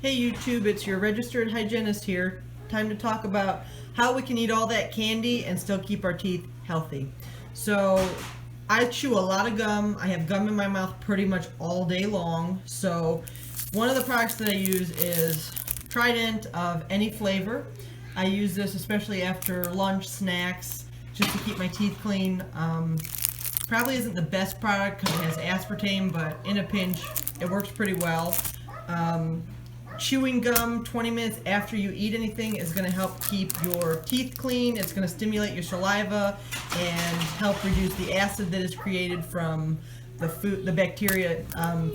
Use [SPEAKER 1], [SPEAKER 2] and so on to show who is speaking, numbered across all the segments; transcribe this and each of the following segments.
[SPEAKER 1] Hey YouTube, it's your registered hygienist here. Time to talk about how we can eat all that candy and still keep our teeth healthy. So I chew a lot of gum. I have gum in my mouth pretty much all day long. So one of the products that I use is Trident of any flavor. I use this especially after lunch snacks just to keep my teeth clean. Probably isn't the best product because it has aspartame, but in a pinch it works pretty well. Chewing gum 20 minutes after you eat anything is going to help keep your teeth clean. It's going to stimulate your saliva and help reduce the acid that is created from the food, the bacteria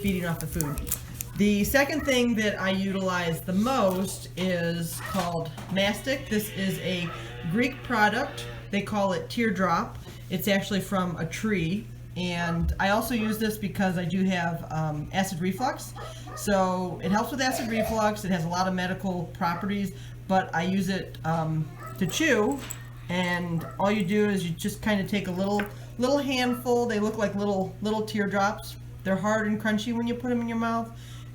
[SPEAKER 1] feeding off the food. The second thing that I utilize the most is called mastic. This is a Greek product. They call it teardrop. It's actually from a tree. And I also use this because I do have acid reflux. So it helps with acid reflux. It has a lot of medical properties, but I use it to chew. And all you do is you just kind of take a little handful. They look like little teardrops. They're hard and crunchy when you put them in your mouth.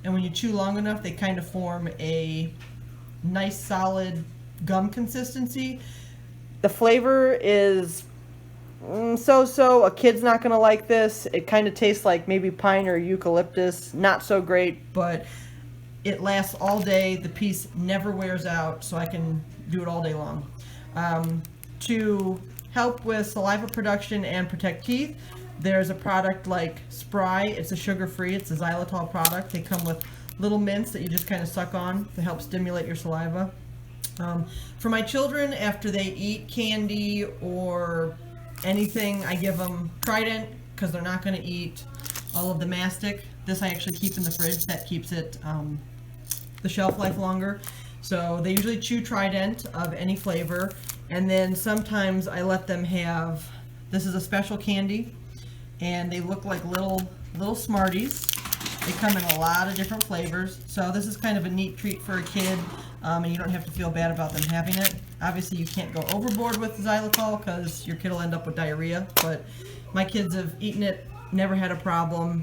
[SPEAKER 1] And when you chew long enough, they kind of form a nice solid gum consistency. The flavor is so-so. A kid's not going to like this. It kind of tastes like maybe pine or eucalyptus. Not so great, but it lasts all day. The piece never wears out, so I can do it all day long. To help with saliva production and protect teeth, there's a product like Spry. It's a sugar-free. It's a xylitol product. They come with little mints that you just kind of suck on to help stimulate your saliva. For my children, after they eat candy or anything, I give them Trident because they're not going to eat all of the mastic. This I actually keep in the fridge. That keeps it the shelf life longer. So they usually chew Trident of any flavor, and then sometimes I let them have, this is a special candy, and they look like little Smarties. They come in a lot of different flavors, so this is kind of a neat treat for a kid, and you don't have to feel bad about them having it. Obviously you can't go overboard with xylitol because your kid will end up with diarrhea, but my kids have eaten it, never had a problem.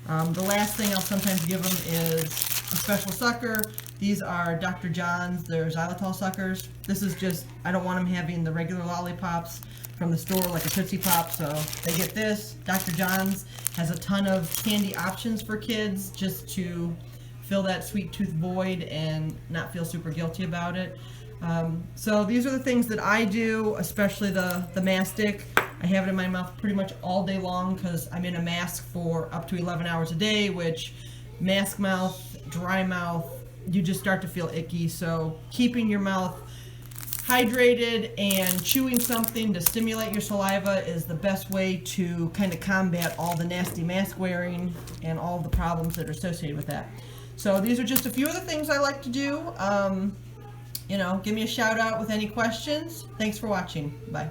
[SPEAKER 1] The last thing I'll sometimes give them is a special sucker. These are Dr. John's. They're xylitol suckers. This is just, I don't want them having the regular lollipops from the store like a Tootsie Pop, so they get this. Dr. John's has a ton of candy options for kids just to fill that sweet tooth void and not feel super guilty about it. So these are the things that I do, especially the mastic. I have it in my mouth pretty much all day long because I'm in a mask for up to 11 hours a day, which mask mouth, dry mouth, you just start to feel icky. So keeping your mouth hydrated and chewing something to stimulate your saliva is the best way to kind of combat all the nasty mask wearing and all the problems that are associated with that. So these are just a few of the things I like to do. You know, give me a shout out with any questions. Thanks for watching. Bye.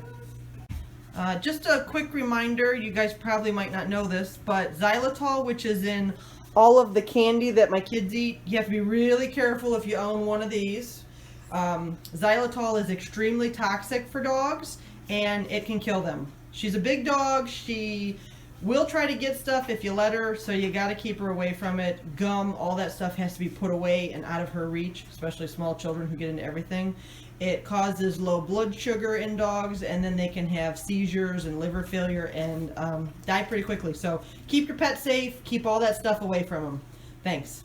[SPEAKER 1] Just a quick reminder, you guys probably might not know this, but xylitol, which is in all of the candy that my kids eat, you have to be really careful if you own one of these. Xylitol is extremely toxic for dogs and it can kill them. She's a big dog. She will try to get stuff if you let her, so you got to keep her away from it. Gum, all that stuff has to be put away and out of her reach, especially small children who get into everything. It causes low blood sugar in dogs, and then they can have seizures and liver failure and die pretty quickly. So keep your pet safe, keep all that stuff away from them. Thanks.